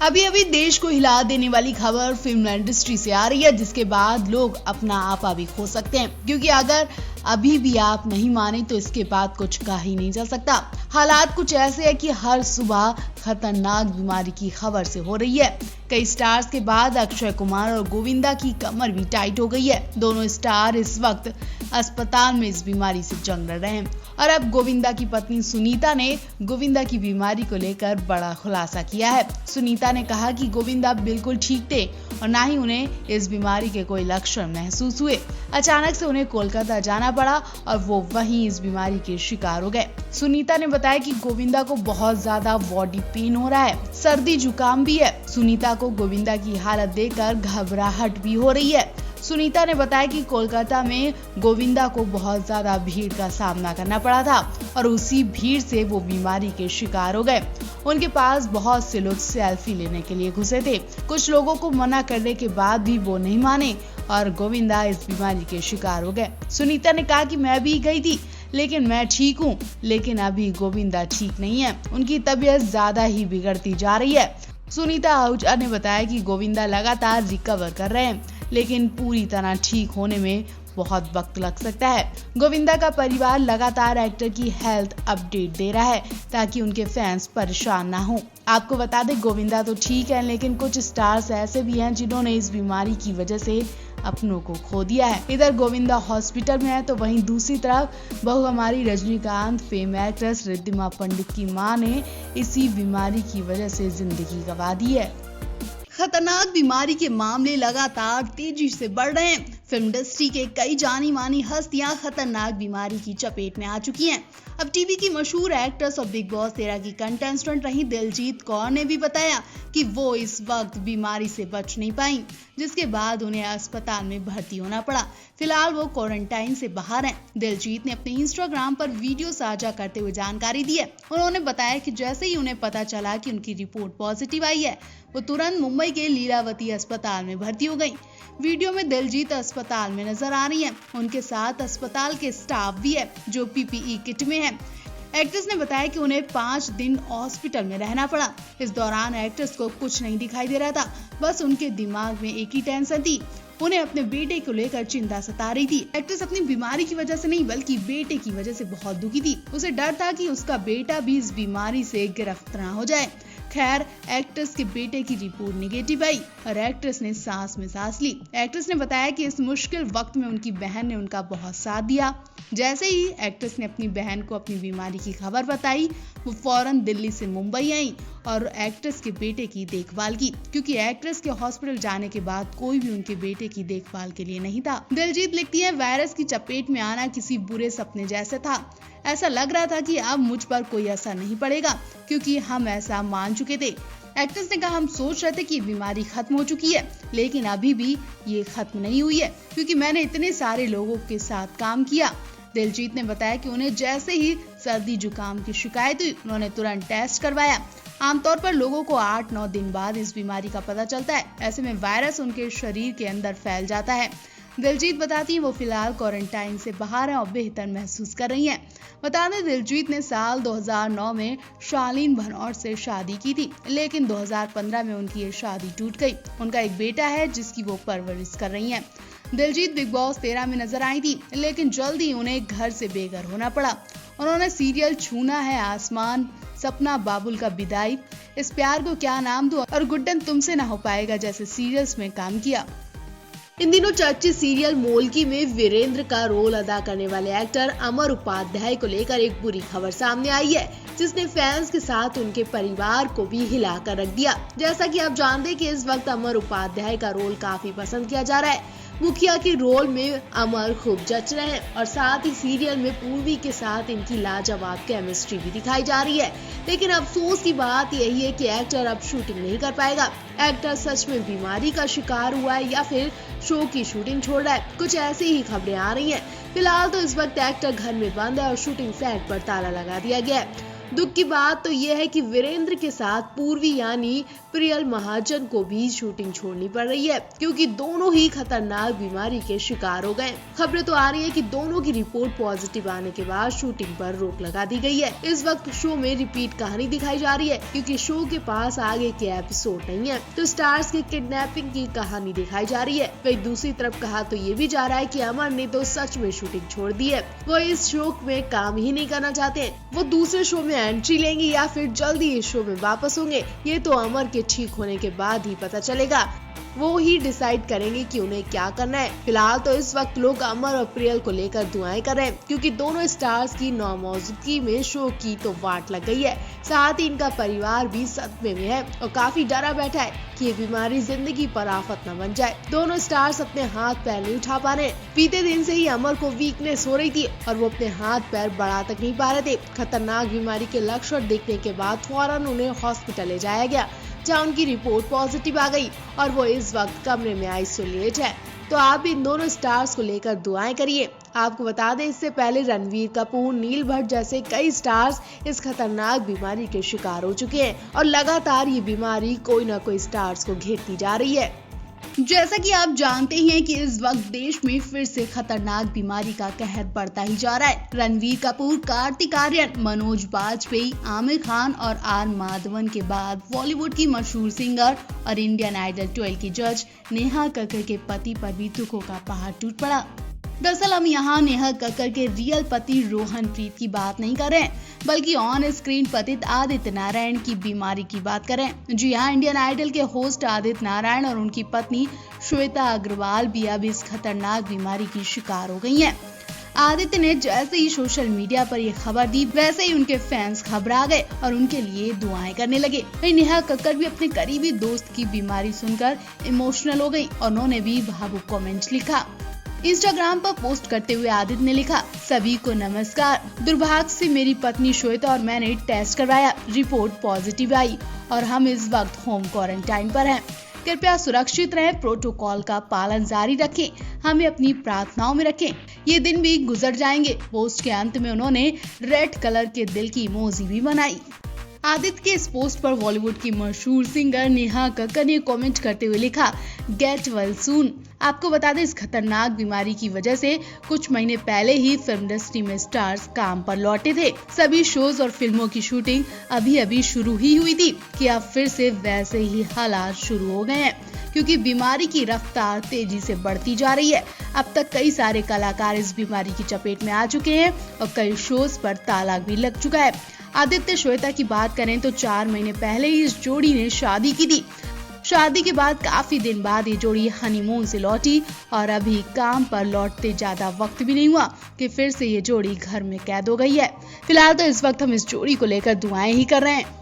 अभी अभी देश को हिला देने वाली खबर फिल्म इंडस्ट्री से आ रही है, जिसके बाद लोग अपना आपा भी खो सकते हैं, क्योंकि अगर अभी भी आप नहीं माने तो इसके बाद कुछ कहा ही नहीं जा सकता। हालात कुछ ऐसे है कि हर सुबह खतरनाक बीमारी की खबर से हो रही है। कई स्टार्स के बाद अक्षय कुमार और गोविंदा की कमर भी टाइट हो गई है। दोनों स्टार इस वक्त अस्पताल में इस बीमारी से जंग लड़ रहे हैं और अब गोविंदा की पत्नी सुनीता ने गोविंदा की बीमारी को लेकर बड़ा खुलासा किया है। सुनीता ने कहा कि गोविंदा बिल्कुल ठीक थे और ना ही उन्हें इस बीमारी के कोई लक्षण महसूस हुए। अचानक से उन्हें कोलकाता जाना पड़ा और वो वहीं इस बीमारी के शिकार हो गए। सुनीता ने बताया कि गोविंदा को बहुत ज्यादा बॉडी पेन हो रहा है, सर्दी जुकाम भी है। सुनीता को गोविंदा की हालत देखकर घबराहट भी हो रही है। सुनीता ने बताया कि कोलकाता में गोविंदा को बहुत ज्यादा भीड़ का सामना करना पड़ा था और उसी भीड़ से वो बीमारी के शिकार हो गए। उनके पास बहुत से लोग सेल्फी लेने के लिए घुसे थे। कुछ लोगों को मना करने के बाद भी वो नहीं माने और गोविंदा इस बीमारी के शिकार हो गए। सुनीता ने कहा कि मैं भी गई थी, लेकिन मैं ठीक हूँ, लेकिन अभी गोविंदा ठीक नहीं है। उनकी तबीयत ज्यादा ही बिगड़ती जा रही है। सुनीता आहूजा ने बताया कि गोविंदा लगातार रिकवर कर रहे हैं, लेकिन पूरी तरह ठीक होने में बहुत वक्त लग सकता है। गोविंदा का परिवार लगातार एक्टर की हेल्थ अपडेट दे रहा है ताकि उनके फैंस परेशान ना हो। आपको बता दें, गोविंदा तो ठीक है, लेकिन कुछ स्टार्स ऐसे भी हैं जिन्होंने इस बीमारी की वजह से अपनों को खो दिया है। इधर गोविंदा हॉस्पिटल में है तो वहीं दूसरी तरफ बहू हमारी रजनीकांत फेम एक्ट्रेस रिद्धिमा पंडित की मां ने इसी बीमारी की वजह से जिंदगी गंवा दी है। खतरनाक बीमारी के मामले लगातार तेजी से बढ़ रहे हैं। फिल्म इंडस्ट्री के कई जानी मानी हस्तियां खतरनाक बीमारी की चपेट में आ चुकी हैं। अब टीवी की मशहूर एक्ट्रेस और बिग बॉस 13 की कंटेस्टेंट रही दिलजीत कौर ने भी बताया कि वो इस वक्त बीमारी से बच नहीं पाई, जिसके बाद उन्हें अस्पताल में भर्ती होना पड़ा। फिलहाल वो क्वारंटाइन से बाहर हैं। दिलजीत ने अपने इंस्टाग्राम पर वीडियो साझा करते हुए जानकारी दी है। उन्होंने बताया कि जैसे ही उन्हें पता चला कि उनकी रिपोर्ट पॉजिटिव आई है, वो तुरंत मुंबई के लीलावती अस्पताल में भर्ती हो गई। वीडियो में दिलजीत अस्पताल में नजर आ रही हैं। उनके साथ अस्पताल के स्टाफ भी है जो पीपीई किट में है। एक्ट्रेस ने बताया कि उन्हें 5 दिन हॉस्पिटल में रहना पड़ा। इस दौरान एक्ट्रेस को कुछ नहीं दिखाई दे रहा था, बस उनके दिमाग में एक ही टेंशन थी। उन्हें अपने बेटे को लेकर चिंता सता रही थी। एक्ट्रेस अपनी बीमारी की वजह से नहीं, बल्कि बेटे की वजह से बहुत दुखी थी। उसे डर था कि उसका बेटा भी इस बीमारी से गिरफ्तार न हो जाए। खैर, एक्ट्रेस के बेटे की रिपोर्ट निगेटिव आई और एक्ट्रेस ने सांस में सांस ली। एक्ट्रेस ने बताया कि इस मुश्किल वक्त में उनकी बहन ने उनका बहुत साथ दिया। जैसे ही एक्ट्रेस ने अपनी बहन को अपनी बीमारी की खबर बताई, वो फौरन दिल्ली से मुंबई आई और एक्ट्रेस के बेटे की देखभाल की, क्योंकि एक्ट्रेस के हॉस्पिटल जाने के बाद कोई भी उनके बेटे की देखभाल के लिए नहीं था। दिलजीत लिखती है, वायरस की चपेट में आना किसी बुरे सपने जैसे था। ऐसा लग रहा था कि अब मुझ पर कोई असर नहीं पड़ेगा, क्योंकि हम ऐसा मान चुके थे। एक्ट्रेस ने कहा, हम सोच रहे थे कि बीमारी खत्म हो चुकी है, लेकिन अभी भी ये खत्म नहीं हुई है, क्योंकि मैंने इतने सारे लोगों के साथ काम किया। दिलजीत ने बताया कि उन्हें जैसे ही सर्दी जुकाम की शिकायत हुई, उन्होंने तुरंत टेस्ट करवाया। आमतौर पर लोगों को 8-9 दिन बाद इस बीमारी का पता चलता है। ऐसे में वायरस उनके शरीर के अंदर फैल जाता है। दिलजीत बताती है वो फिलहाल क्वारंटाइन से बाहर हैं और बेहतर महसूस कर रही हैं। बता दें, दिलजीत ने साल 2009 में शालीन भनौट से शादी की थी, लेकिन 2015 में उनकी ये शादी टूट गई। उनका एक बेटा है जिसकी वो परवरिश कर रही हैं। दिलजीत बिग बॉस 13 में नजर आई थी, लेकिन जल्द ही उन्हें घर से बेघर होना पड़ा। उन्होंने सीरियल छूना है आसमान, सपना बाबुल का विदाई, इस प्यार को क्या नाम दूं और गुड्डन तुमसे ना हो पाएगा जैसे सीरियल्स में काम किया। इन दिनों चर्चित सीरियल मोल्की में वीरेंद्र का रोल अदा करने वाले एक्टर अमर उपाध्याय को लेकर एक बुरी खबर सामने आई है, जिसने फैंस के साथ उनके परिवार को भी हिला कर रख दिया। जैसा कि आप जानते हैं कि इस वक्त अमर उपाध्याय का रोल काफी पसंद किया जा रहा है। मुखिया के रोल में अमर खूब जच रहे हैं और साथ ही सीरियल में पूर्वी के साथ इनकी लाजवाब केमिस्ट्री भी दिखाई जा रही है। लेकिन अफसोस की बात यही है कि एक्टर अब शूटिंग नहीं कर पाएगा। एक्टर सच में बीमारी का शिकार हुआ है या फिर शो की शूटिंग छोड़ रहा है, कुछ ऐसी ही खबरें आ रही हैं। फिलहाल तो इस वक्त एक्टर घर में बंद है और शूटिंग सेट पर ताला लगा दिया गया है। दुख की बात तो यह है कि वीरेंद्र के साथ पूर्वी यानी प्रियल महाजन को भी शूटिंग छोड़नी पड़ रही है, क्योंकि दोनों ही खतरनाक बीमारी के शिकार हो गए। खबरें तो आ रही है कि दोनों की रिपोर्ट पॉजिटिव आने के बाद शूटिंग पर रोक लगा दी गई है। इस वक्त शो में रिपीट कहानी दिखाई जा रही है, क्योंकि शो के पास आगे के एपिसोड नहीं है, तो स्टार्स की किडनैपिंग की कहानी दिखाई जा रही है। वही दूसरी तरफ कहा तो ये भी जा रहा है कि अमर ने तो सच में शूटिंग छोड़ दी है, वो इस शो में काम ही नहीं करना चाहते। वो दूसरे शो में एंट्री लेंगे या फिर जल्दी इस शो में वापस होंगे, ये तो अमर के ठीक होने के बाद ही पता चलेगा। वो ही डिसाइड करेंगे कि उन्हें क्या करना है। फिलहाल तो इस वक्त लोग अमर और प्रियल को लेकर दुआएं कर रहे हैं, क्योंकि दोनों स्टार्स की नामौजूदगी में शो की तो वाट लग गई है। साथ ही इनका परिवार भी सदमे में है और काफी डरा बैठा है कि ये बीमारी जिंदगी पर आफत न बन जाए। दोनों स्टार्स अपने हाथ पैर नहीं उठा पा रहे। बीते दिन से ही अमर को वीकनेस हो रही थी और वो अपने हाथ पैर बढ़ा तक नहीं पा रहे थे। खतरनाक बीमारी के लक्षण देखने के बाद फौरन उन्हें हॉस्पिटल ले जाया गया, जहां उनकी रिपोर्ट पॉजिटिव आ गई और वो इस वक्त कमरे में आइसोलेट है। तो आप इन दोनों स्टार्स को लेकर दुआएं करिए। आपको बता दें, इससे पहले रणवीर कपूर, नील भट्ट जैसे कई स्टार्स इस खतरनाक बीमारी के शिकार हो चुके हैं और लगातार ये बीमारी कोई न कोई स्टार्स को घेरती जा रही है। जैसा कि आप जानते ही हैं कि इस वक्त देश में फिर से खतरनाक बीमारी का कहर बढ़ता ही जा रहा है। रणवीर कपूर, कार्तिक आर्यन, मनोज बाजपेयी, आमिर खान और आर माधवन के बाद बॉलीवुड की मशहूर सिंगर और इंडियन आइडल 12 की जज नेहा कक्कड़ के पति पर भी दुखों का पहाड़ टूट पड़ा। दरअसल हम यहाँ नेहा कक्कड़ के रियल पति रोहन प्रीत की बात नहीं कर रहे हैं, बल्कि ऑन स्क्रीन पतित आदित्य नारायण की बीमारी की बात करें। जी हाँ, इंडियन आइडल के होस्ट आदित्य नारायण और उनकी पत्नी श्वेता अग्रवाल भी अब इस खतरनाक बीमारी की शिकार हो गई हैं। आदित्य ने जैसे ही सोशल मीडिया पर ये खबर दी, वैसे ही उनके फैंस घबरा गए और उनके लिए दुआएं करने लगे। वहीं नेहा कक्कड़ भी अपने करीबी दोस्त की बीमारी सुनकर इमोशनल हो गई और उन्होंने भी भावुक कमेंट लिखा। इंस्टाग्राम पर पोस्ट करते हुए आदित्य ने लिखा, सभी को नमस्कार। दुर्भाग्य से मेरी पत्नी श्वेता और मैंने टेस्ट करवाया, रिपोर्ट पॉजिटिव आई और हम इस वक्त होम क्वारंटाइन पर हैं। कृपया सुरक्षित रहें, प्रोटोकॉल का पालन जारी रखें, हमें अपनी प्रार्थनाओं में रखें, ये दिन भी गुजर जाएंगे। पोस्ट के अंत में उन्होंने रेड कलर के दिल की इमोजी भी बनाई। आदित्य के इस पोस्ट पर बॉलीवुड की मशहूर सिंगर नेहा कक्कड़ ने कमेंट करते हुए लिखा, गेट वेल सून। आपको बता दें, इस खतरनाक बीमारी की वजह से कुछ महीने पहले ही फिल्म इंडस्ट्री में स्टार्स काम पर लौटे थे। सभी शोज और फिल्मों की शूटिंग अभी शुरू ही हुई थी कि अब फिर से वैसे ही हालात शुरू हो गए हैं, क्योंकि बीमारी की रफ्तार तेजी से बढ़ती जा रही है। अब तक कई सारे कलाकार इस बीमारी की चपेट में आ चुके हैं और कई शोज पर ताला भी लग चुका है। आदित्य श्वेता की बात करें तो 4 महीने पहले ही इस जोड़ी ने शादी की थी। शादी के बाद काफी दिन बाद ये जोड़ी हनीमून से लौटी और अभी काम पर लौटते ज्यादा वक्त भी नहीं हुआ कि फिर से ये जोड़ी घर में कैद हो गई है। फिलहाल तो इस वक्त हम इस जोड़ी को लेकर दुआएं ही कर रहे हैं।